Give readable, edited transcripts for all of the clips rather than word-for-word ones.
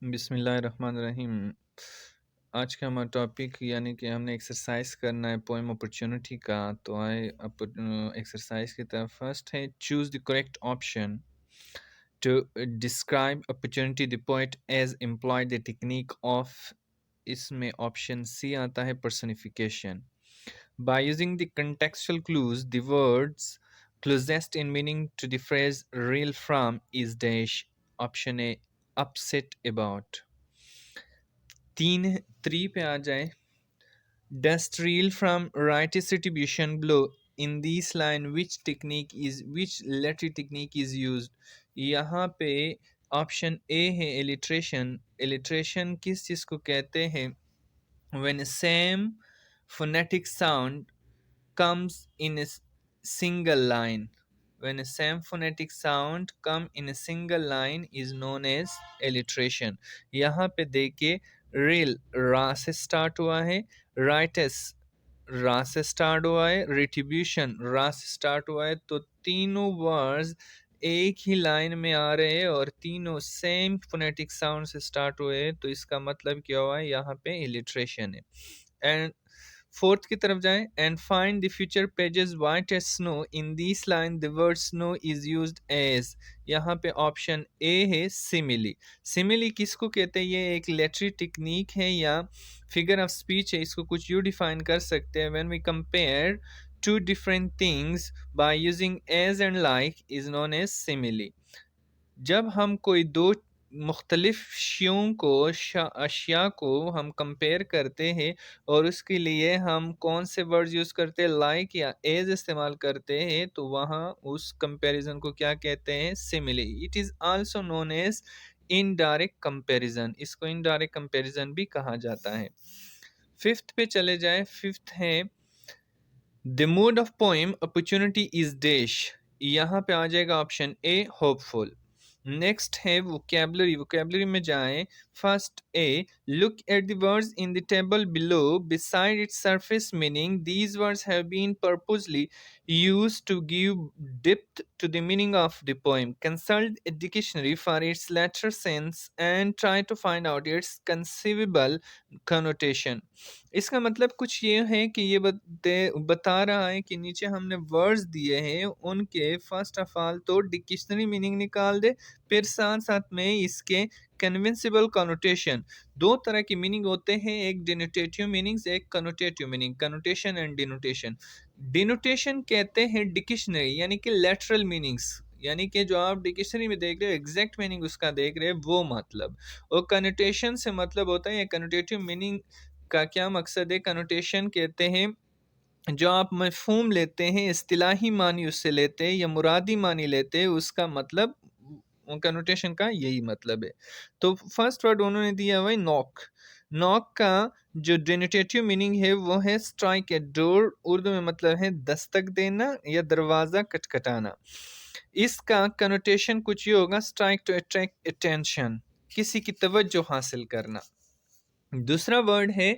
बिस्मिल्लाहिर्रहमानिर्रहीम। आज का हमारा टॉपिक यानी कि हमने एक्सरसाइज करना है पोएम अपॉर्चुनिटी का। तो आए एक्सरसाइज की तरफ। फर्स्ट है choose the correct option to describe opportunity the poet has employed the technique of. इसमें ऑप्शन सी आता है personification. By using the contextual clues the words closest in meaning to the phrase reel from is dash. Option A upset about। तीन three पे आ जाए। Dust reel from right distribution below in this line which letter technique is used। यहाँ पे option A है alliteration. Alliteration किस चीज़ को कहते हैं? when same phonetic sound comes in a single line। when a same phonetic sound come in a single line is known as alliteration। यहाँ पे देखिए real रा से स्टार्ट हुआ है, राइटस रा से स्टार्ट हुआ है, रिट्रीब्यूशन रा से स्टार्ट हुआ है। तो तीनों वर्ड्स एक ही लाइन में आ रहे हैं और तीनों सेम फोनेटिक साउंड से स्टार्ट हुए हैं। तो इसका मतलब क्या हुआ है? यहाँ पे इलिट्रेशन है। एंड फोर्थ की तरफ जाएं। And find the future pages white as snow in this line the word snow is used as. यहाँ पे ऑप्शन ए है सिमिली। सिमिली किसको कहते हैं? ये एक लेटरी टेक्निक है या फिगर ऑफ स्पीच है। इसको कुछ यू डिफाइन कर सकते हैं। When we compare two different things by using as and like is known as simile. जब हम कोई दो मुख्तलिफ शियों को अशिया को हम कंपेयर करते हैं और उसके लिए हम कौन से वर्ड्स यूज़ करते हैं, लाइक या एज इस्तेमाल करते हैं, तो वहाँ उस कंपैरिजन को क्या कहते हैं? Simile. It is also known as indirect comparison. इसको इनडायरेक्ट कंपैरिजन भी कहा जाता है। फिफ्थ पे चले जाएं। फिफ्थ है the mood of poem opportunity is dash. यहाँ पे आ जाएगा ऑप्शन ए होपफुल। नेक्स्ट है वोकैबुलरी। वोकैबुलरी में जाएं। First a look at the words in the table below beside its surface meaning these words have been purposely used to give depth to the meaning of the poem. Consult a dictionary for its latter sense and try to find out its conceivable connotation। इसका मतलब कुछ ये है कि ये बता रहा है कि नीचे हमने वर्ड्स दिए हैं, उनके फर्स्ट ऑफ ऑल तो डिक्शनरी मीनिंग निकाल दे, फिर साथ साथ में इसके कन्विंसिबल कनोटेशन। दो तरह की मीनिंग होते हैं, एक डिनोटेटिव मीनिंग्स, एक connotative meaning. Connotation and denotation. Denotation कहते हैं डिक्शनरी यानी कि लेटरल मीनिंग्स, यानी कि जो आप डिक्शनरी में देख रहे हो एग्जैक्ट मीनिंग उसका देख रहे हैं वो मतलब। और कनोटेशन से मतलब होता है, कनोटेटिव मीनिंग का क्या मकसद है? कनोटेशन कहते हैं जो आप मफ़हूम लेते हैं, इस्तिलाही मानी उससे लेते हैं या मुरादी मानी लेते हैं, उसका मतलब कनोटेशन का यही मतलब है। तो फर्स्ट वर्ड उन्होंने दिया हुआ है नॉक। नॉक का जो डिनोटेटिव मीनिंग है वो है स्ट्राइक ए डोर। उर्दू में मतलब है दस्तक देना या दरवाज़ा खटखटाना। इसका कनोटेशन कुछ ये होगा, स्ट्राइक टू अट्रैक्ट अटेंशन, किसी की तवज्जो हासिल करना। दूसरा वर्ड है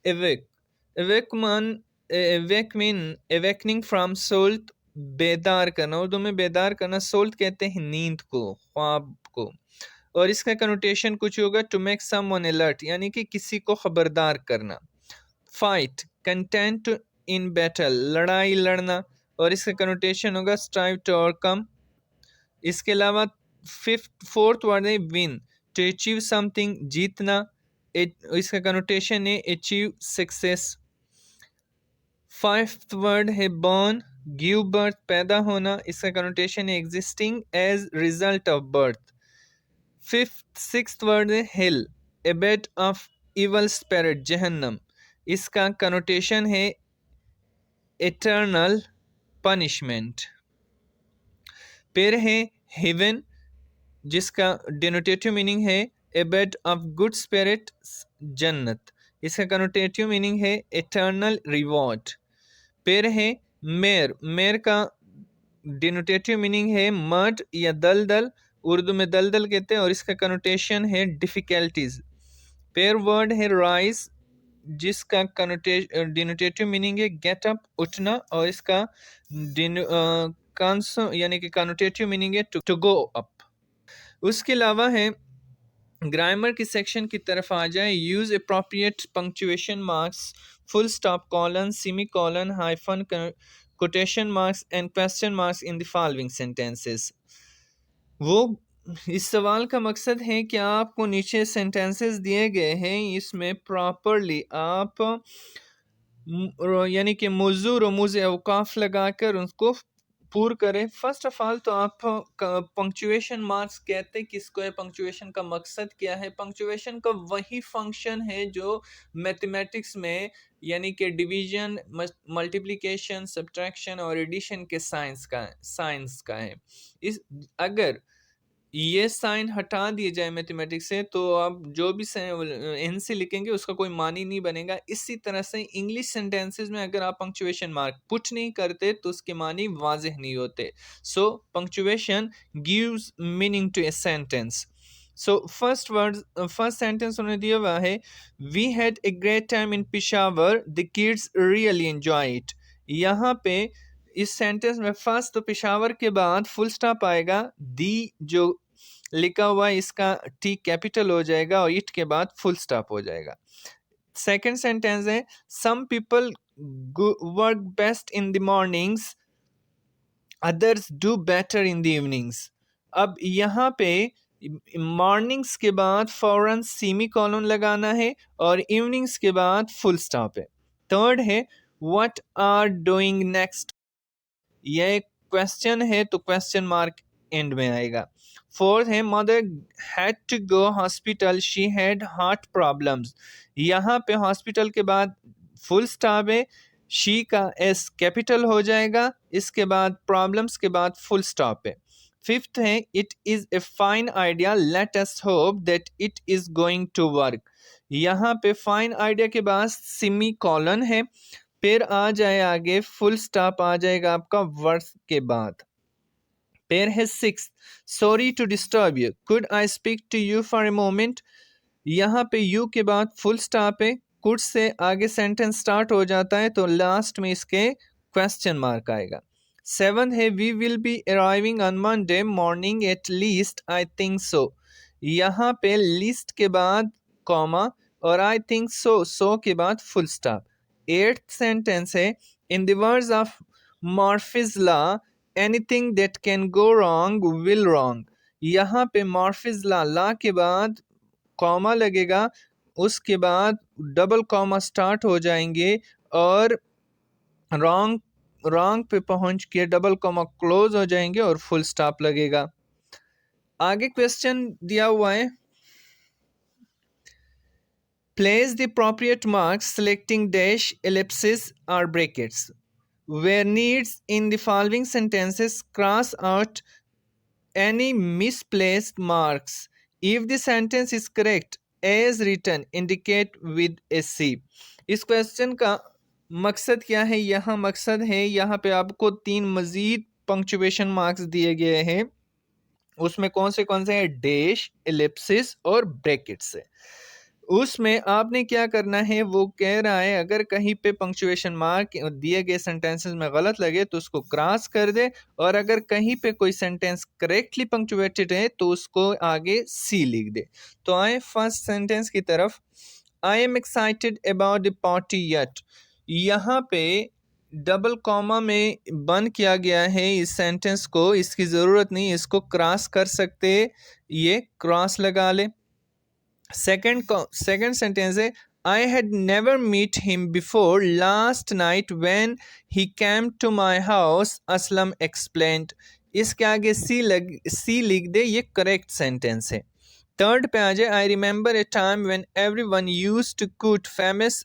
awake. Awake mean awakening from sloth, बेदार करना। उर्दू में बेदार करना सोल्ट कहते हैं नींद को, ख्वाब को। और इसका कनोटेशन कुछ होगा टू मेक समवन अलर्ट, यानी कि किसी को खबरदार करना। फाइट कंटेंट इन बैटल, लड़ाई लड़ना, और इसका कनोटेशन होगा स्ट्राइव टू ओवरकम। इसके अलावा फोर्थ वर्ड है विन, टू अचीव समथिंग, जीतना। इसका कनोटेशन है अचीव सक्सेस। फिफ्थ वर्ड है बॉर्न, गिव बर्थ, पैदा होना। इसका कनोटेशन है existing as result of birth. Sixth word है hell, abode of evil spirit, जहन्नम। इसका कनोटेशन है एटर्नल पनिशमेंट। फिर है हेवन, जिसका डिनोटेटिव मीनिंग है ए बेड ऑफ गुड स्पिरिट, जन्नत। इसका कनोटेटिव मीनिंग है एटर्नल रिवॉर्ड। फिर है मेर, मेर का डिनोटेटिव मीनिंग है मड या दलदल, उर्दू में दलदल कहते हैं, और इसका कनोटेशन है डिफिकल्टीज। फिर वर्ड है राइज, जिसका डिनोटेटिव मीनिंग है गेट अप, उठना, और इसका यानी कि कनोटेटिव मीनिंग है टू गो अप। उसके अलावा है ग्रामर की सेक्शन की तरफ आ जाए। Use appropriate punctuation marks, full stop, colon, semi colon, hyphen, quotation marks and question marks in the following sentences. वो इस सवाल का मकसद है कि आपको नीचे सेंटेंसेस दिए गए हैं, इसमें प्रॉपरली आप यानी कि मौजू रमूज अवकाफ लगाकर उसको पूर करें। फर्स्ट ऑफ ऑल तो आप पंक्चुएशन मार्क्स कहते किसको है, पंक्चुएशन का मकसद क्या है? पंक्चुएशन का वही फंक्शन है जो मैथमेटिक्स में यानी कि डिवीजन, मल्टीप्लिकेशन, सब्ट्रैक्शन और एडिशन के साइंस का है। इस अगर ये साइन हटा दिए जाए मैथमेटिक्स से तो आप जो भी एन से लिखेंगे उसका कोई मानी नहीं बनेगा। इसी तरह से इंग्लिश सेंटेंसेस में अगर आप पंक्चुएशन मार्क पुट नहीं करते तो उसके मानी वाज़ेह नहीं होते। So punctuation gives meaning to a sentence. So first sentence उन्होंने दिया हुआ है, we had a great time in Peshawar, the kids really enjoy it. यहाँ पे इस सेंटेंस में फर्स्ट तो पिशावर के बाद फुल स्टॉप आएगा, दी जो लिखा हुआ है इसका टी कैपिटल हो जाएगा और इट के बाद फुल स्टॉप हो जाएगा। सेकंड सेंटेंस है, some people work best in the mornings, others do better in the evenings. अब यहाँ पे मॉर्निंग्स के बाद फौरन सेमी कॉलन लगाना है और इवनिंग्स के बाद फुल स्टॉप है। थर्ड है, व्हाट आर डूइंग नेक्स्ट, यह क्वेश्चन है तो क्वेश्चन मार्क एंड में आएगा। फोर्थ है, mother had to go hospital, she had heart problems. यहाँ पे हॉस्पिटल के बाद फुल स्टॉप है, शी का एस कैपिटल हो जाएगा, इसके बाद प्रॉब्लम्स के बाद फुल स्टॉप है। फिफ्थ है, it is a fine idea, let us hope that it is going to work. यहाँ पे फाइन आइडिया के बाद सेमी कॉलन है, फिर आ जाए आगे फुल स्टॉप आ जाएगा आपका वर्स के बाद। फिर है six, sorry to disturb you, could I speak to you for a moment. यहाँ पे यू के बाद फुल स्टॉप है, कुड से आगे सेंटेंस स्टार्ट हो जाता है तो लास्ट में इसके क्वेश्चन मार्क आएगा। सेवन है, we will be arriving on Monday morning at least I think so. यहाँ पे लिस्ट के बाद कॉमा और आई थिंक सो के बाद फुल स्टॉप। एट्थ सेंटेंस है, in the words of Murphy's law, anything that can go wrong will wrong. यहाँ पे मॉर्फीज लॉ के बाद कॉमा लगेगा, उसके बाद डबल कॉमा स्टार्ट हो जाएंगे और रॉन्ग पे पहुंच के डबल कॉमा क्लोज हो जाएंगे और फुल स्टॉप लगेगा। आगे क्वेश्चन दिया हुआ है, place the appropriate marks selecting dash, ellipses or brackets where needs in the following sentences, cross out any misplaced marks if the sentence is correct as written, indicate with a C। इस question का मकसद क्या है? यहाँ मकसद है, यहाँ पे आपको 3 मजीद पंक्चुएशन मार्क्स दिए गए हैं, उसमें कौन से हैं? डैश, एलिप्सिस और ब्रैकेट्स है। उसमें आपने क्या करना है, वो कह रहा है अगर कहीं पे पंक्चुएशन मार्क दिए गए सेंटेंसेस में गलत लगे तो उसको क्रॉस कर दे, और अगर कहीं पे कोई सेंटेंस करेक्टली पंक्चुएटेड है तो उसको आगे सी लिख दे। तो आए फर्स्ट सेंटेंस की तरफ, I am excited about the party yet. यहाँ पे डबल कॉमा में बंद किया गया है इस सेंटेंस को, इसकी ज़रूरत नहीं, इसको क्रॉस कर सकते, ये क्रॉस लगा ले। सेकंड सेंटेंस है, I had never met him before last night when he came to my house, Aslam explained। इसके आगे सी लिख दे, ये करेक्ट सेंटेंस है। थर्ड पे आ जाए, I remember a time when everyone used to quote famous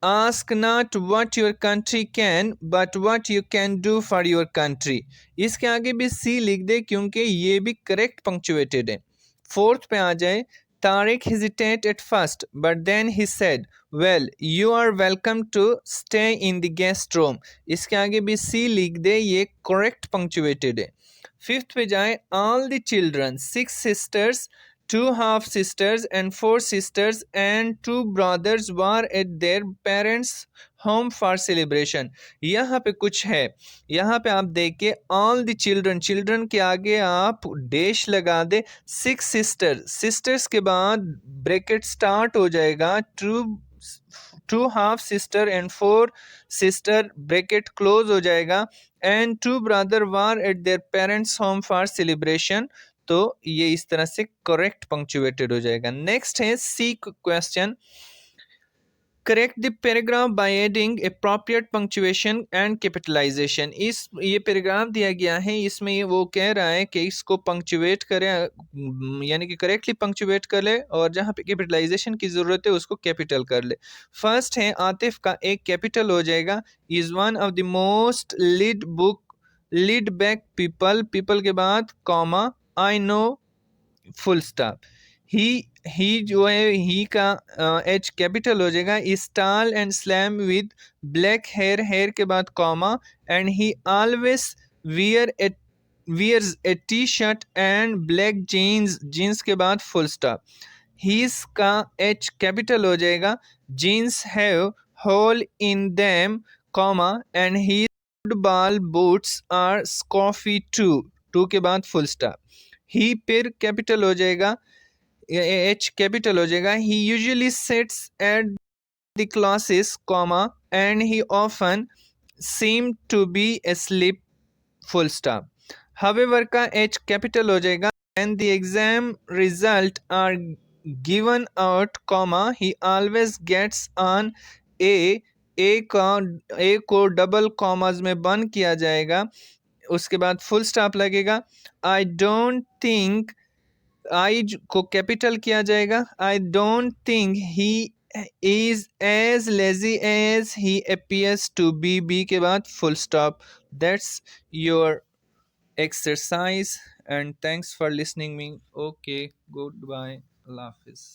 ask not what your country can but what you can do for your country। इसके आगे भी सी लिख दे क्योंकि ये भी करेक्ट पंक्चुएटेड है। फोर्थ पे आ जाए, Tariq hesitate at first but then he said well you are welcome to stay in the guest room। इसके आगे भी सी लिख दे, ये करेक्ट पंक्चुएटेड है। फिफ्थ पे जाए, all the children, 6 sisters two half sisters and four sisters and two brothers were at their parents home for celebration. यहाँ पे कुछ है, यहाँ पे आप देखिए all the children, children के आगे आप डैश लगा दे, six sisters, sisters के बाद ब्रैकेट स्टार्ट हो जाएगा, two half sister and four sister bracket close हो जाएगा, and two brother were at their parents home for celebration. तो ये इस तरह से करेक्ट पंक्चुएटेड हो जाएगा. नेक्स्ट है C question, correct the paragraph by adding appropriate punctuation and capitalisation. इस ये पैराग्राफ दिया गया है, इसमें ये वो कह रहा है कि इसको पंक्चुएट करें, यानी कि करेक्टली पंक्चुएट कर ले, और जहाँ पे कैपिटलाइजेशन की ज़रूरत है उसको कैपिटल कर ले. फर्स्ट है आतिफ का एक कैपिटल हो जाएगा, is one of the most laid back, laid back people, people के बाद comma, I know full stop. He जो है ही का एच कैपिटल हो जाएगा, is tall and slim with black hair, hair के बाद comma, and he always wears a T shirt and black jeans, jeans के बाद फुल स्टॉप. हीज का एच कैपिटल हो जाएगा, jeans have hole in them comma, and he football boots are scruffy too, too के बाद full stop. ही फिर capital हो जाएगा, एच कैपिटल हो जाएगा, he usually sits at the classes comma, and he often seem to be asleep full stop. However का H capital हो जाएगा, and the exam result are given out comma, he always gets an A, A को double commas में बंद किया जाएगा, उसके बाद फुल स्टॉप लगेगा. आई डोंट थिंक, आई को कैपिटल किया जाएगा, I don't think he is as lazy as he appears to be, B के बाद full stop. That's your exercise and thanks for listening me. Okay, goodbye, Allah Hafiz.